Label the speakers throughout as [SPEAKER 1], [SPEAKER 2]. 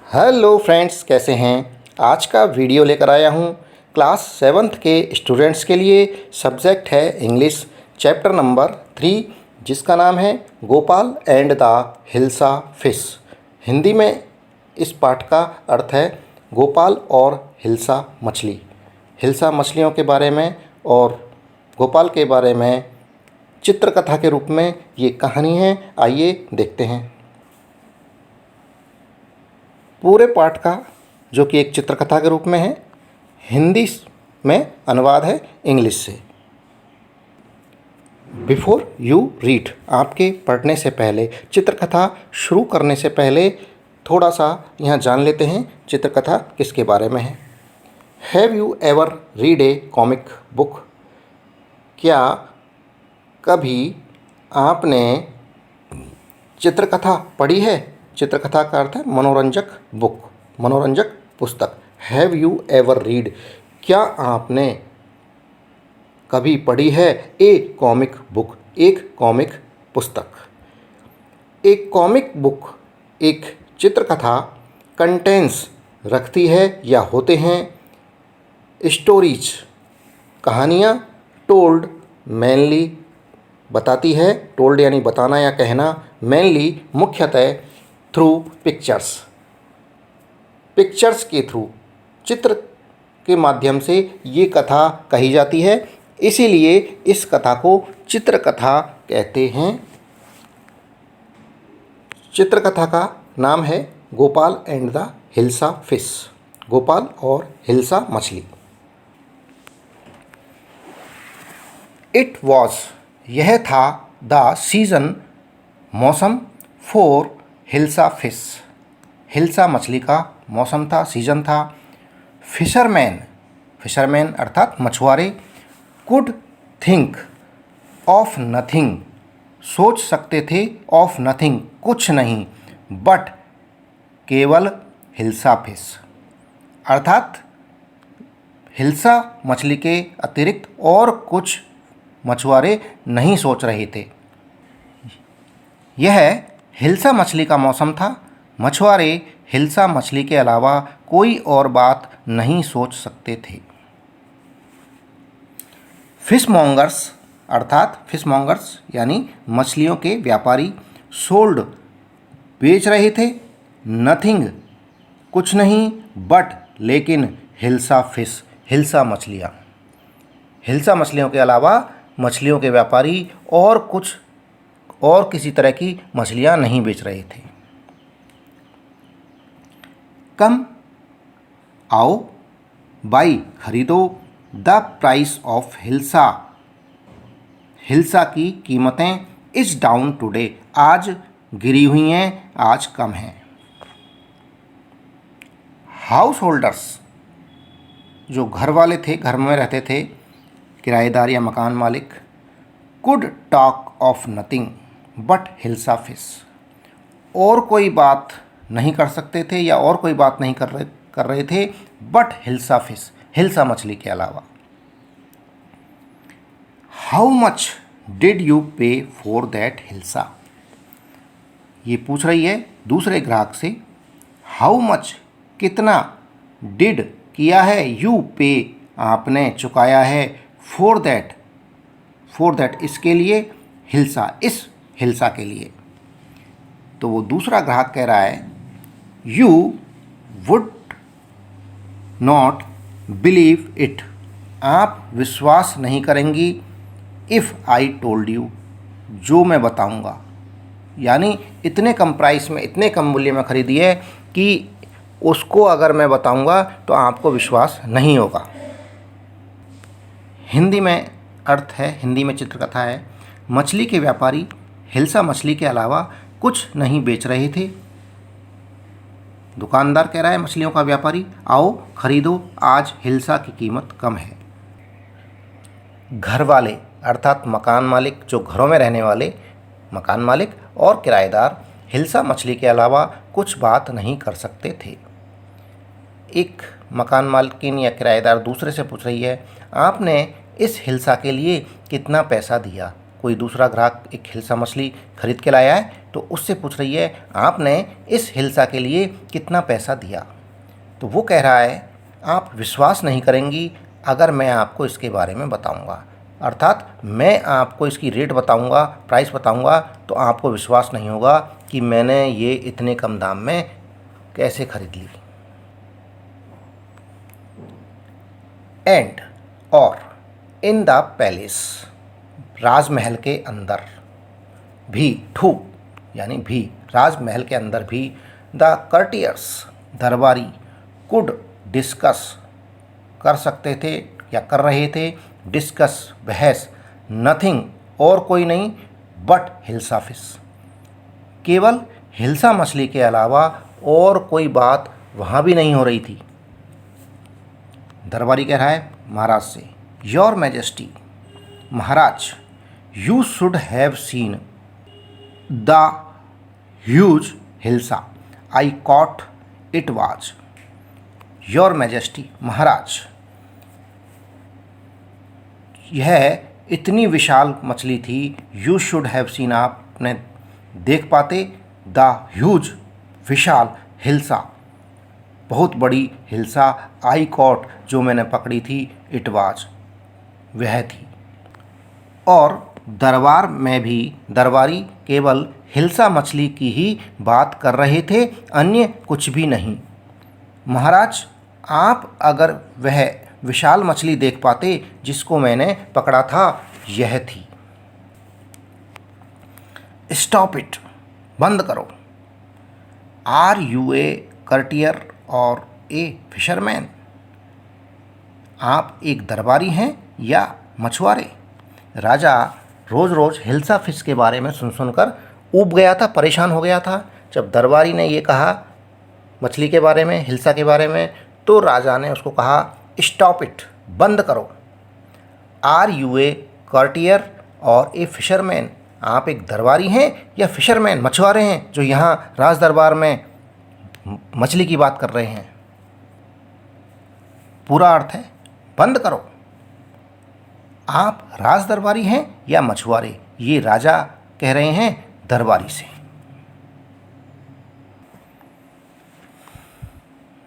[SPEAKER 1] Hello friends, कैसे हैं। आज का वीडियो लेकर आया हूं क्लास 7th के स्टूडेंट्स के लिए। सब्जेक्ट है इंग्लिश, चैप्टर नंबर 3, जिसका नाम है Gopal and the hilsa fish. Hindi में इस पाठ का अर्थ है गोपाल और हिल्सा मछली। हिल्सा मछलियों के बारे में और गोपाल के बारे में चित्रकथा के रूप में ये कहानी है। आइए देखते हैं। पूरे पाठ का, जो कि एक चित्रकथा के रूप में है, हिंदी में अनुवाद है इंग्लिश से। बिफोर यू रीड, आपके पढ़ने से पहले, चित्रकथा शुरू करने से पहले थोड़ा सा यहाँ जान लेते हैं चित्रकथा किसके बारे में है। Have you ever read A comic book? क्या कभी आपने चित्रकथा पढ़ी है? चित्रकथा का अर्थ है मनोरंजक बुक, मनोरंजक पुस्तक। हैव यू एवर रीड, क्या आपने कभी पढ़ी है ए कॉमिक बुक, एक कॉमिक पुस्तक। एक कॉमिक बुक, एक चित्रकथा, कंटेंस रखती है या होते हैं स्टोरीज, कहानियाँ, टोल्ड मेनली बताती है, टोल्ड यानी बताना या कहना, मेनली मुख्यतः थ्रू पिक्चर्स, पिक्चर्स के थ्रू, चित्र के माध्यम से ये कथा कही जाती है, इसीलिए इस कथा को चित्रकथा कहते हैं। चित्रकथा का नाम है Gopal and the hilsa fish, Gopal और हिल्सा मछली। इट वॉज, यह था, द सीजन, मौसम, फॉर हिल्सा फिश, हिल्सा मछली का मौसम था, सीजन था। फिशरमैन, फिशरमैन अर्थात मछुआरे, कुड थिंक ऑफ नथिंग, सोच सकते थे, ऑफ नथिंग कुछ नहीं, बट केवल हिल्सा फिश, अर्थात हिल्सा मछली के अतिरिक्त और कुछ मछुआरे नहीं सोच रहे थे। यह हिल्सा मछली का मौसम था, मछुआरे हिल्सा मछली के अलावा कोई और बात नहीं सोच सकते थे। फिशमॉन्गर्स अर्थात फिशमॉन्गर्स यानी मछलियों के व्यापारी, सोल्ड बेच रहे थे, नथिंग कुछ नहीं, बट लेकिन हिल्सा फिश, हिल्सा मछलियाँ, हिल्सा मछलियों के अलावा मछलियों के व्यापारी और कुछ और किसी तरह की मछलियाँ नहीं बेच रहे थे। कम, आओ, बाई, खरीदो, the price of hilsa, hilsa की कीमतें, इज डाउन टुडे, आज गिरी हुई हैं, आज कम हैं। हाउस होल्डर्स, जो घर वाले थे, घर में रहते थे, किराएदार या मकान मालिक, could talk of nothing but hilsa fish, और कोई बात नहीं कर सकते थे या और कोई बात नहीं कर रहे थे, बट हिल्सा फिश, हिल्सा मछली के अलावा। हाउ मच डिड यू पे फॉर दैट हिल्सा, ये पूछ रही है दूसरे ग्राहक से। हाउ मच कितना, डिड किया है, यू पे आपने चुकाया है, फॉर दैट इसके लिए, हिल्सा इस हिल्सा के लिए। तो वो दूसरा ग्राहक कह रहा है you would not believe it, आप विश्वास नहीं करेंगी, इफ़ आई टोल्ड यू, जो मैं बताऊंगा, यानी इतने कम प्राइस में, इतने कम मूल्य में खरीदी है कि उसको अगर मैं बताऊंगा तो आपको विश्वास नहीं होगा। हिंदी में अर्थ है, हिंदी में चित्रकथा है, मछली के व्यापारी हिल्सा मछली के अलावा कुछ नहीं बेच रहे थे। दुकानदार कह रहा है मछलियों का व्यापारी, आओ खरीदो, आज हिल्सा की कीमत कम है। घर वाले अर्थात मकान मालिक, जो घरों में रहने वाले मकान मालिक और किराएदार हिल्सा मछली के अलावा कुछ बात नहीं कर सकते थे। एक मकान मालकिन या किराएदार दूसरे से पूछ रही है, आपने इस हिल्सा के लिए कितना पैसा दिया? कोई दूसरा ग्राहक एक हिल्सा मछली खरीद के लाया है तो उससे पूछ रही है आपने इस हिल्सा के लिए कितना पैसा दिया। तो वो कह रहा है आप विश्वास नहीं करेंगी अगर मैं आपको इसके बारे में बताऊंगा, अर्थात मैं आपको इसकी रेट बताऊंगा, प्राइस बताऊंगा, तो आपको विश्वास नहीं होगा कि मैंने ये इतने कम दाम में कैसे खरीद ली। एंड और इन द पैलेस, राजमहल के अंदर भी, ठू यानी भी, राजमहल के अंदर भी, द कर्टियर्स, दरबारी, कुड डिस्कस, कर सकते थे या कर रहे थे, डिस्कस बहस, नथिंग और कोई नहीं, बट हिल्सा फिश, केवल हिल्सा मछली के अलावा और कोई बात वहाँ भी नहीं हो रही थी। दरबारी कह रहा है महाराज से, योर मैजेस्टी, महाराज, you should have seen the huge hilsa I caught it was. Your majesty, महाराज, यह इतनी विशाल मछली थी, यू शुड हैव सीन, आपने देख पाते, द ह्यूज, विशाल, हिल्सा, बहुत बड़ी हिल्सा, आई कॉट, जो मैंने पकड़ी थी, इट वाज, वह थी। और दरबार में भी दरबारी केवल हिल्सा मछली की ही बात कर रहे थे, अन्य कुछ भी नहीं। महाराज, आप अगर वह विशाल मछली देख पाते जिसको मैंने पकड़ा था, यह थी। स्टॉप इट, बंद करो। आर यू ए कर्टियर और ए फिशरमैन, आप एक दरबारी हैं या मछुआरे। राजा रोज़ रोज़ हिल्सा फिश के बारे में सुन सुनकर ऊब गया था, परेशान हो गया था। जब दरबारी ने ये कहा मछली के बारे में, हिल्सा के बारे में, तो राजा ने उसको कहा स्टॉप इट, बंद करो। आर यू ए कर्टियर और ए फिशरमैन, आप एक दरबारी हैं या फिशरमैन, मछुआरे हैं, जो यहाँ राज दरबार में मछली की बात कर रहे हैं। पूरा अर्थ है बंद करो। आप राज दरबारी हैं या मछुआरे, ये राजा कह रहे हैं दरबारी से।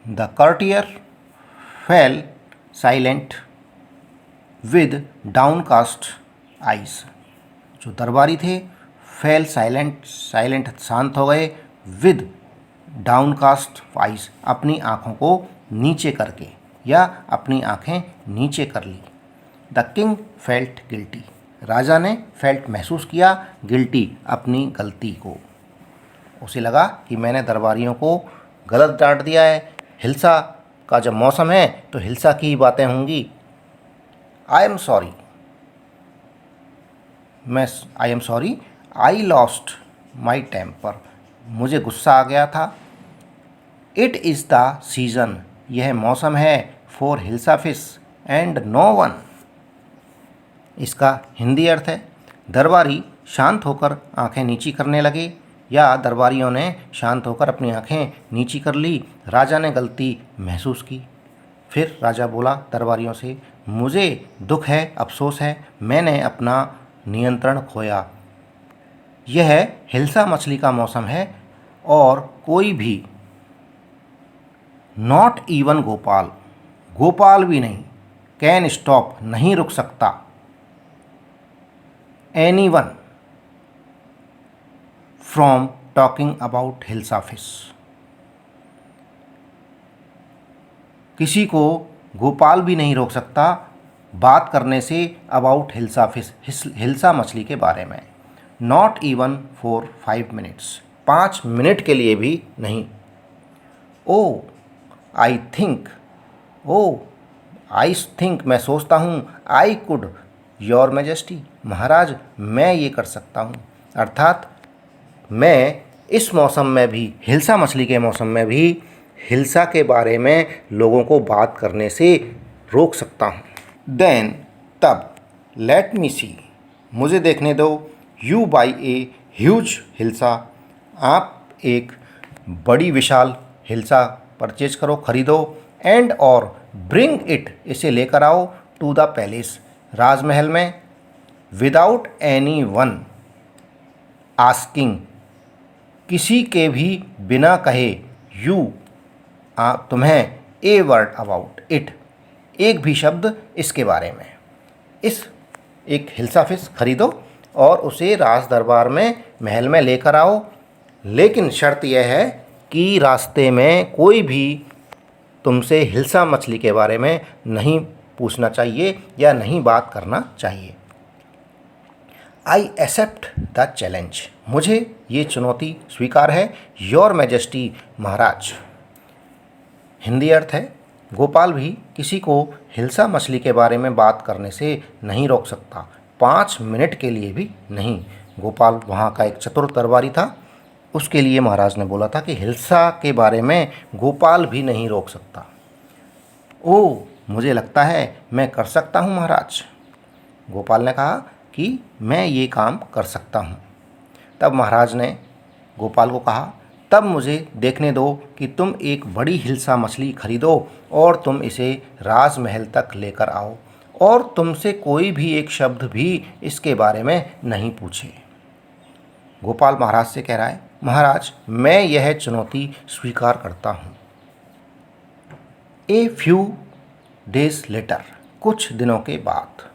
[SPEAKER 1] The courtier fell silent with downcast eyes, जो दरबारी थे फेल साइलेंट, साइलेंट शांत हो गए, विद डाउनकास्ट आइज, अपनी आँखों को नीचे करके या अपनी आँखें नीचे कर ली। द किंग फेल्ट गिल्टी, राजा ने फेल्ट महसूस किया, गिल्टी अपनी गलती को, उसे लगा कि मैंने दरबारियों को गलत डांट दिया है। हिल्सा का जब मौसम है तो हिल्सा की ही बातें होंगी। I am sorry, I am sorry, I lost my temper, मुझे गुस्सा आ गया था। इट इज़ द सीज़न, यह मौसम है, for hilsa fish and no one, इसका हिंदी अर्थ है दरबारी शांत होकर आंखें नीची करने लगे, या दरबारियों ने शांत होकर अपनी आंखें नीची कर ली। राजा ने गलती महसूस की। फिर राजा बोला दरबारियों से, मुझे दुख है, अफसोस है, मैंने अपना नियंत्रण खोया। यह हिल्सा मछली का मौसम है और कोई भी, नॉट इवन गोपाल, गोपाल भी नहीं, कैन स्टॉप, नहीं रुक सकता, anyone from talking about hilsa fish, किसी को गोपाल भी नहीं रोक सकता बात करने say about hilsa fish, hilsa मछली के बारे में। Not even for 5 minutes, 5 minute के लिए भी नहीं। ओ I think, O I think, मैं सोचता हूँ, आई कुड, योर मैजेस्टी, महाराज मैं ये कर सकता हूँ, अर्थात मैं इस मौसम में भी, हिल्सा मछली के मौसम में भी हिल्सा के बारे में लोगों को बात करने से रोक सकता हूँ। देन, तब, लेट मी सी, मुझे देखने दो, you by a huge hilsa, आप एक बड़ी विशाल हिल्सा परचेज करो, खरीदो, एंड और ब्रिंग इट, इसे लेकर आओ, टू द पैलेस, राजमहल में, विदाउट एनी वन आस्किंग, किसी के भी बिना कहे यू तुम्हें ए वर्ड अबाउट इट, एक भी शब्द इसके बारे में। इस एक हिल्सा फिश खरीदो और उसे राज दरबार में महल में लेकर आओ, लेकिन शर्त यह है कि रास्ते में कोई भी तुमसे हिल्सा मछली के बारे में नहीं पूछना चाहिए या नहीं बात करना चाहिए। आई एक्सेप्ट द चैलेंज, मुझे ये चुनौती स्वीकार है। योर मैजेस्टी, महाराज। हिंदी अर्थ है, गोपाल भी किसी को हिल्सा मछली के बारे में बात करने से नहीं रोक सकता, 5 मिनट के लिए भी नहीं। गोपाल वहाँ का एक चतुर दरबारी था, उसके लिए महाराज ने बोला था कि हिल्सा के बारे में गोपाल भी नहीं रोक सकता। ओह, मुझे लगता है मैं कर सकता हूँ महाराज। गोपाल ने कहा कि मैं ये काम कर सकता हूँ। तब महाराज ने गोपाल को कहा, तब मुझे देखने दो कि तुम एक बड़ी हिल्सा मछली खरीदो और तुम इसे राजमहल तक लेकर आओ और तुमसे कोई भी एक शब्द भी इसके बारे में नहीं पूछे। गोपाल महाराज से कह रहा है, महाराज मैं यह चुनौती स्वीकार करता हूँ। ए फ्यू डेज लेटर, कुछ दिनों के बाद।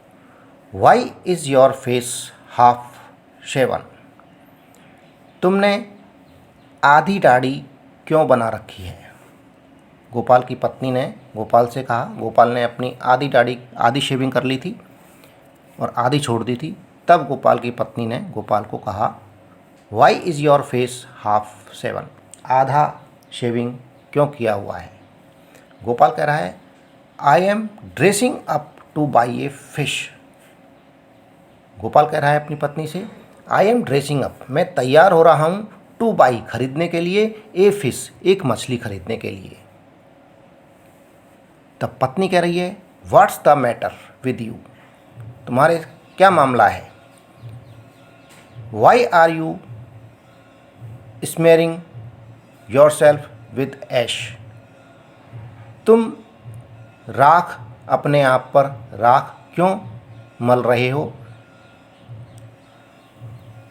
[SPEAKER 1] Why is your face half shaven, तुमने आधी दाढ़ी क्यों बना रखी है। गोपाल की पत्नी ने गोपाल से कहा, गोपाल ने अपनी आधी दाढ़ी आधी शेविंग कर ली थी और आधी छोड़ दी थी। तब गोपाल की पत्नी ने गोपाल को कहा, why is your face half shaven, आधा शेविंग क्यों किया हुआ है। गोपाल कह रहा है, I am dressing up to buy a fish. Gopal कह रहा है अपनी पत्नी से, आई एम ड्रेसिंग अप, मैं तैयार हो रहा हूँ, टू बाई खरीदने के लिए, ए फिश एक मछली खरीदने के लिए। तब पत्नी कह रही है, what's the matter with you, तुम्हारे क्या मामला है। Why are you smearing yourself with ash, तुम राख अपने आप पर राख क्यों मल रहे हो।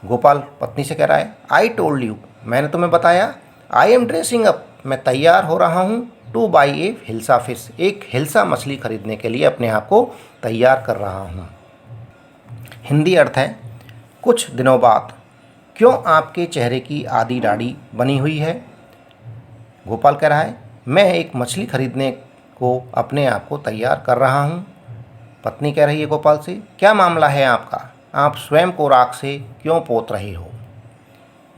[SPEAKER 1] गोपाल पत्नी से कह रहा है, आई टोल्ड यू, मैंने तुम्हें बताया, आई एम ड्रेसिंग अप, मैं तैयार हो रहा हूँ, to buy A hilsa fish, एक हिल्सा मछली खरीदने के लिए अपने आप को तैयार कर रहा हूँ। हिंदी अर्थ है, कुछ दिनों बाद क्यों आपके चेहरे की आधी दाढ़ी बनी हुई है। गोपाल कह रहा है, मैं एक मछली खरीदने को अपने आप को तैयार कर रहा हूँ। पत्नी कह रही है गोपाल से, क्या मामला है आपका, आप स्वयं को राख से क्यों पोत रहे हो।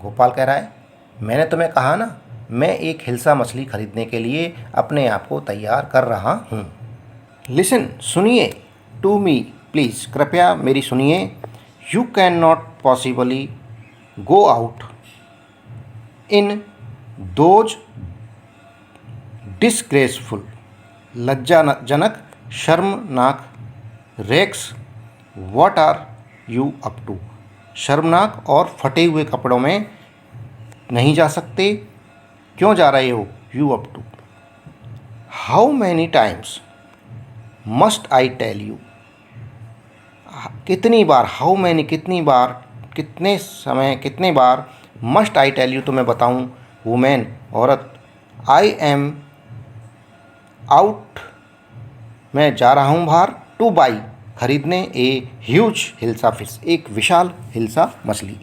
[SPEAKER 1] गोपाल कह रहा है, मैंने तुम्हें कहा ना, मैं एक हिल्सा मछली खरीदने के लिए अपने आप को तैयार कर रहा हूँ। लिसन, सुनिए, टू मी प्लीज़, कृपया मेरी सुनिए। You cannot possibly go out in those disgraceful, लज्जाजनक, शर्मनाक rags, what are you up to, शर्मनाक और फटे हुए कपड़ों में नहीं जा सकते, क्यों जा रहे हो, you up to. How many times must I tell you, कितनी बार, हाउ मैनी कितनी बार, कितने समय, कितने बार, मस्ट आई टेल यू तुम्हें बताऊं, वुमेन औरत, आई एम आउट मैं जा रहा हूँ बाहर, टू बाई खरीदने, ए ह्यूज हिल्सा फिश एक विशाल हिल्सा मछली।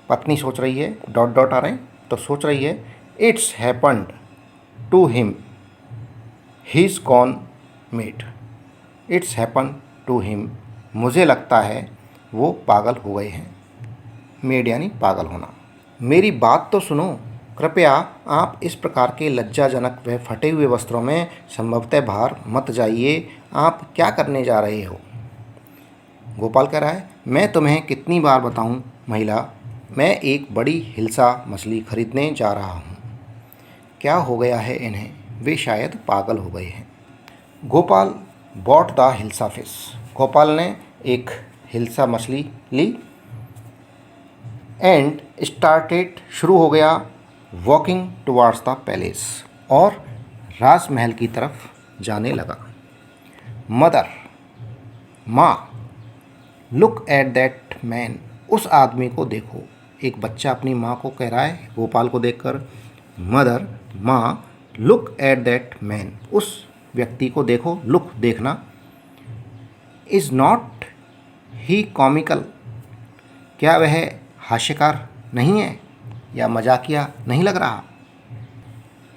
[SPEAKER 1] पत्नी सोच रही है, डॉट डॉट आ रहे हैं, तो सोच रही है, it's happened to him he is gone mad, it's happen to him, मुझे लगता है वो पागल हो गए हैं। मेड यानी पागल होना। मेरी बात तो सुनो, कृपया आप इस प्रकार के लज्जाजनक व फटे हुए वस्त्रों में संभवतः बाहर मत जाइए, आप क्या करने जा रहे हो। गोपाल कह रहा है, मैं तुम्हें कितनी बार बताऊं महिला, मैं एक बड़ी हिल्सा मछली खरीदने जा रहा हूं। क्या हो गया है इन्हें, वे शायद पागल हो गए हैं। Gopal bought the hilsa fish, Gopal ने एक हिल्सा मछली ली एंड स्टार्टेड शुरू हो गया, वॉकिंग टुवार्ड्स द पैलेस और राजमहल की तरफ जाने लगा। मदर, माँ, लुक एट दैट मैन, उस आदमी को देखो, एक बच्चा अपनी माँ को कह रहा है गोपाल को देखकर, मदर, माँ, लुक एट दैट मैन, उस व्यक्ति को देखो, लुक देखना, इज़ नॉट ही कॉमिकल, क्या वह हास्यकार नहीं है या मजाकिया नहीं लग रहा।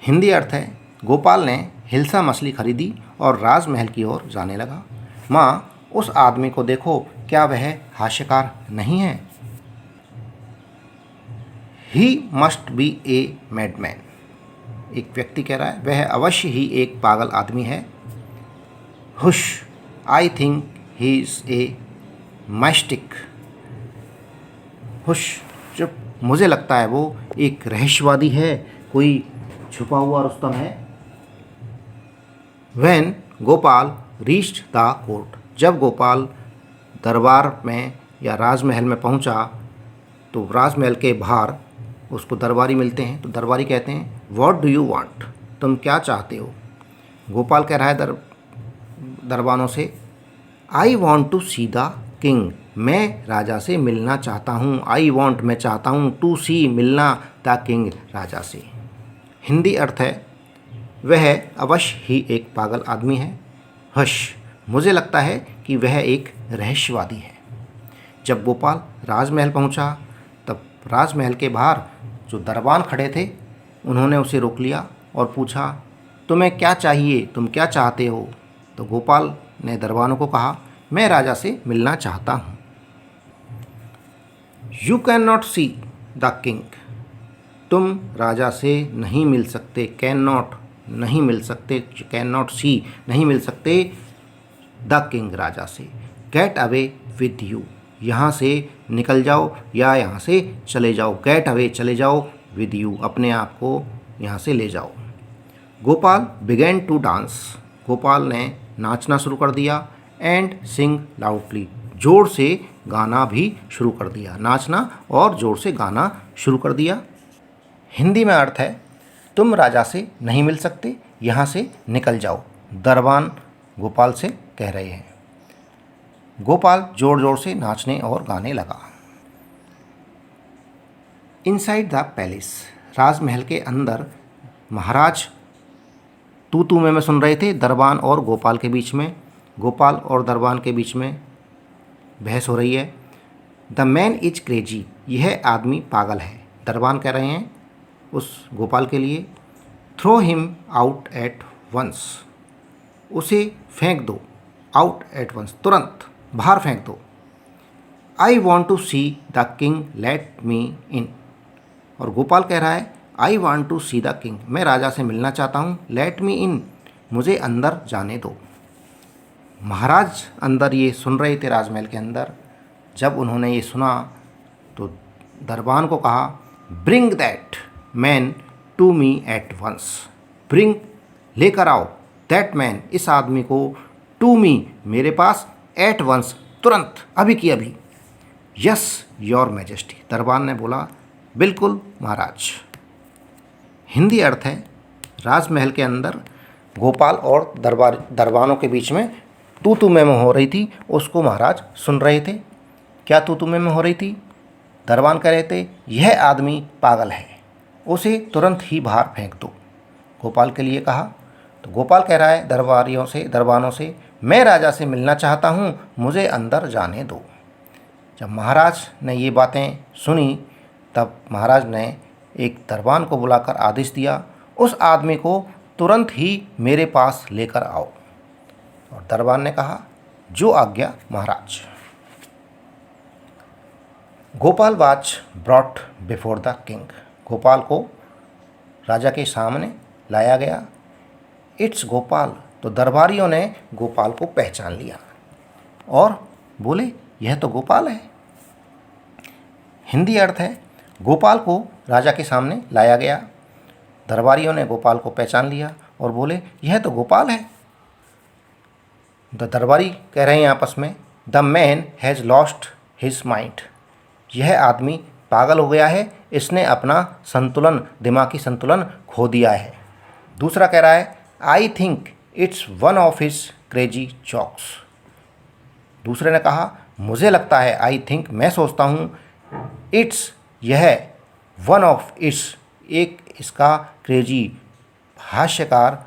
[SPEAKER 1] हिंदी अर्थ है, गोपाल ने हिल्सा मछली खरीदी और राजमहल की ओर जाने लगा। माँ, उस आदमी को देखो, क्या वह हास्यकार नहीं है। He must be a madman, एक व्यक्ति कह रहा है वह अवश्य ही एक पागल आदमी है। Hush, I think he is a mystic, hush, चुप, मुझे लगता है वो एक रहस्यवादी है, कोई छुपा हुआ रुस्तम है। When Gopal reached the court, जब गोपाल दरबार में या राजमहल में पहुंचा तो राजमहल के बाहर उसको दरबारी मिलते हैं, तो दरबारी कहते हैं व्हाट डू यू वांट, तुम क्या चाहते हो। गोपाल कह रहा है दरबानों से, I want to see the king, मैं राजा से मिलना चाहता हूँ। आई वॉन्ट, मैं चाहता हूँ, टू सी, मिलना, द किंग, राजा से। हिंदी अर्थ है, वह अवश्य ही एक पागल आदमी है। हश, मुझे लगता है कि वह एक रहस्यवादी है। जब गोपाल राजमहल पहुंचा तब राजमहल के बाहर जो दरबान खड़े थे उन्होंने उसे रोक लिया और पूछा, तुम्हें क्या चाहिए, तुम क्या चाहते हो। तो गोपाल ने दरबानों को कहा, मैं राजा से मिलना चाहता हूँ। You can not C the king, तुम राजा से नहीं मिल सकते। कैन नॉट, नहीं मिल सकते, कैन नॉट सी, नहीं मिल सकते, द किंग, राजा से। गेट अवे विद यू, यहाँ से निकल जाओ या यहाँ से चले जाओ। गेट अवे, चले जाओ, विद यू, अपने आप को यहाँ से ले जाओ। Gopal begin to dance, Gopal ने नाचना शुरू कर दिया। एंड सिंग लाउडली, जोर से गाना भी शुरू कर दिया। नाचना और जोर से गाना शुरू कर दिया। हिंदी में अर्थ है, तुम राजा से नहीं मिल सकते, यहाँ से निकल जाओ, दरबान गोपाल से कह रहे हैं। गोपाल जोर जोर से नाचने और गाने लगा। इनसाइड द पैलेस, राजमहल के अंदर महाराज तू में सुन रहे थे दरबान और गोपाल के बीच में। गोपाल और दरबान के बीच में बहस हो रही है। द मैन इज क्रेजी, यह आदमी पागल है, दरबान कह रहे हैं उस गोपाल के लिए। Throw him out at once, उसे फेंक दो, आउट एट वंस, तुरंत बाहर फेंक दो। I want to see the king, let me in, और गोपाल कह रहा है I want to see the king, मैं राजा से मिलना चाहता हूँ, लेट मी इन, मुझे अंदर जाने दो। महाराज अंदर ये सुन रहे थे राजमहल के अंदर। जब उन्होंने ये सुना तो दरबान को कहा, bring that man to me at once, bring, लेकर आओ, दैट मैन, इस आदमी को, टू मी, मेरे पास, एट वंस, तुरंत, अभी की अभी। यस योर मैजेस्टी, दरबान ने बोला, बिल्कुल महाराज। हिंदी अर्थ है, राजमहल के अंदर गोपाल और दरबानों के बीच में तू में हो रही थी, उसको महाराज सुन रहे थे। क्या तू में हो रही थी? दरबान कह रहे थे यह आदमी पागल है, उसे तुरंत ही बाहर फेंक दो, गोपाल के लिए कहा। तो गोपाल कह रहा है दरबानों से, मैं राजा से मिलना चाहता हूँ, मुझे अंदर जाने दो। जब महाराज ने ये बातें सुनी तब महाराज ने एक दरबान को बुलाकर आदेश दिया, उस आदमी को तुरंत ही मेरे पास लेकर आओ। और दरबान ने कहा, जो आज्ञा महाराज। Gopal was brought before the king, Gopal को राजा के सामने लाया गया। इट्स गोपाल, तो दरबारियों ने गोपाल को पहचान लिया और बोले यह तो गोपाल है। हिंदी अर्थ है, गोपाल को राजा के सामने लाया गया, दरबारियों ने गोपाल को पहचान लिया और बोले यह तो गोपाल है। दरबारी कह रहे हैं आपस में, the man has lost his mind, यह आदमी पागल हो गया है, इसने अपना संतुलन, दिमागी संतुलन खो दिया है। दूसरा कह रहा है, I think it's one of his crazy jokes, दूसरे ने कहा मुझे लगता है, आई थिंक मैं सोचता हूँ, इट्स यह वन ऑफ इट्स एक इसका क्रेजी हास्यकार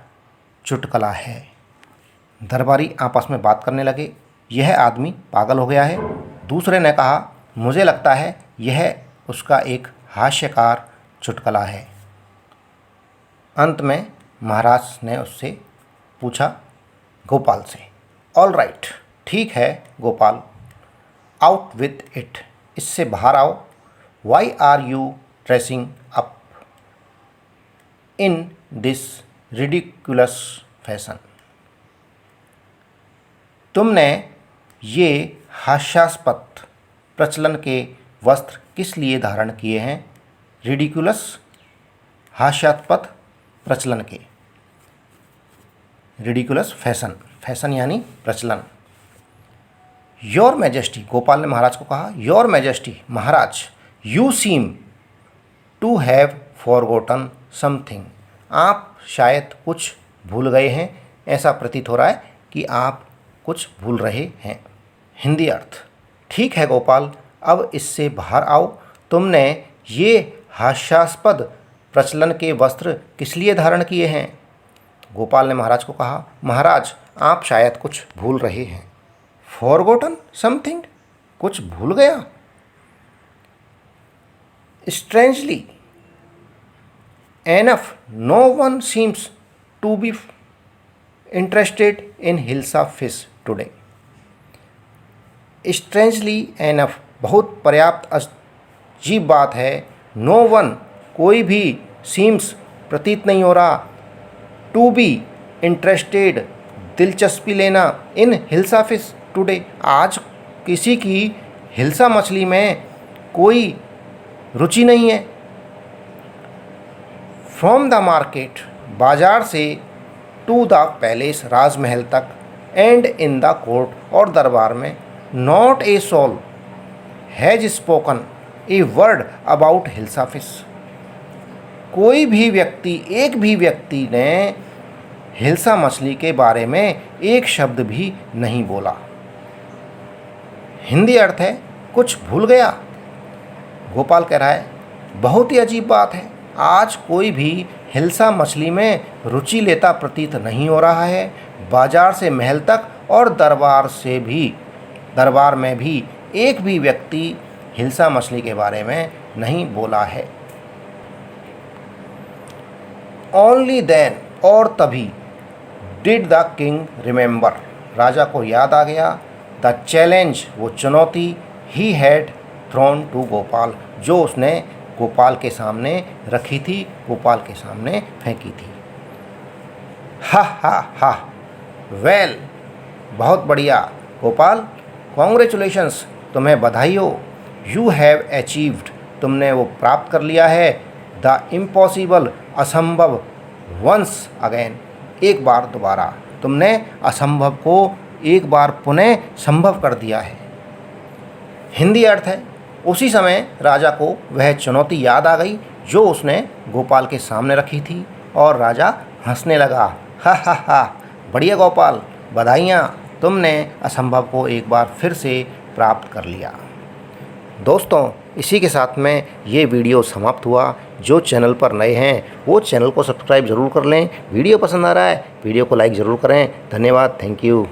[SPEAKER 1] चुटकुला है। दरबारी आपस में बात करने लगे, यह आदमी पागल हो गया है। दूसरे ने कहा, मुझे लगता है यह उसका एक हास्यकार चुटकुला है। अंत में महाराज ने उससे पूछा, गोपाल से, ऑल राइट, ठीक है गोपाल, आउट विथ इट, इससे बाहर आओ। Why are you dressing up in this ridiculous fashion? तुमने ये हास्यास्पद प्रचलन के वस्त्र किस लिए धारण किए हैं? रिडिकुलस, हास्यास्पद प्रचलन के, रिडिकुलस फैशन, फैशन यानी प्रचलन। योर मैजेस्टी, गोपाल ने महाराज को कहा, योर मैजेस्टी, महाराज, you seem to have forgotten something, आप शायद कुछ भूल गए हैं, ऐसा प्रतीत हो रहा है कि आप कुछ भूल रहे हैं। हिंदी अर्थ, ठीक है गोपाल, अब इससे बाहर आओ। तुमने ये हास्यास्पद प्रचलन के वस्त्र किस लिए धारण किए हैं? गोपाल ने महाराज को कहा, महाराज, आप शायद कुछ भूल रहे हैं। फॉरगॉटन समथिंग, कुछ भूल गया। Strangely enough no one seems to be interested in hilsa fish today. Strangely enough, बहुत पर्याप्त अजीब बात है, नो वन, कोई भी, सीम्स, प्रतीत नहीं हो रहा, टू बी, इंटरेस्टेड, दिलचस्पी लेना, इन हिल्सा फिश टुडे, आज किसी की हिल्सा मछली में कोई रुचि नहीं है। फ्रॉम द मार्केट, बाजार से, टू द पैलेस, राजमहल तक, एंड इन द कोर्ट, और दरबार में, not a soul has spoken a word about hilsa fish, कोई भी व्यक्ति, एक भी व्यक्ति ने हिल्सा मछली के बारे में एक शब्द भी नहीं बोला। हिंदी अर्थ है, कुछ भूल गया। गोपाल कह रहा है, बहुत ही अजीब बात है, आज कोई भी हिल्सा मछली में रुचि लेता प्रतीत नहीं हो रहा है। बाजार से महल तक और दरबार में भी एक भी व्यक्ति हिल्सा मछली के बारे में नहीं बोला है। ओनली देन, और तभी, डिड द किंग रिमेंबर, राजा को याद आ गया, द चैलेंज, वो चुनौती, he had thrown to Gopal, जो उसने गोपाल के सामने रखी थी, गोपाल के सामने फेंकी थी। हा हा हा, वेल, बहुत बढ़िया गोपाल, कॉन्ग्रेचुलेशंस, तुम्हें बधाई हो, यू हैव अचीव्ड, तुमने वो प्राप्त कर लिया है, द इम्पॉसिबल, असंभव, वंस अगेन, एक बार दोबारा, तुमने असंभव को एक बार पुनः संभव कर दिया है। हिंदी अर्थ है, उसी समय राजा को वह चुनौती याद आ गई जो उसने गोपाल के सामने रखी थी, और राजा हंसने लगा, हा हा हा, बढ़िया गोपाल, बधाइयाँ, तुमने असंभव को एक बार फिर से प्राप्त कर लिया। दोस्तों, इसी के साथ में ये वीडियो समाप्त हुआ। जो चैनल पर नए हैं वो चैनल को सब्सक्राइब ज़रूर कर लें। वीडियो पसंद आ रहा है, वीडियो को लाइक ज़रूर करें। धन्यवाद, थैंक यू।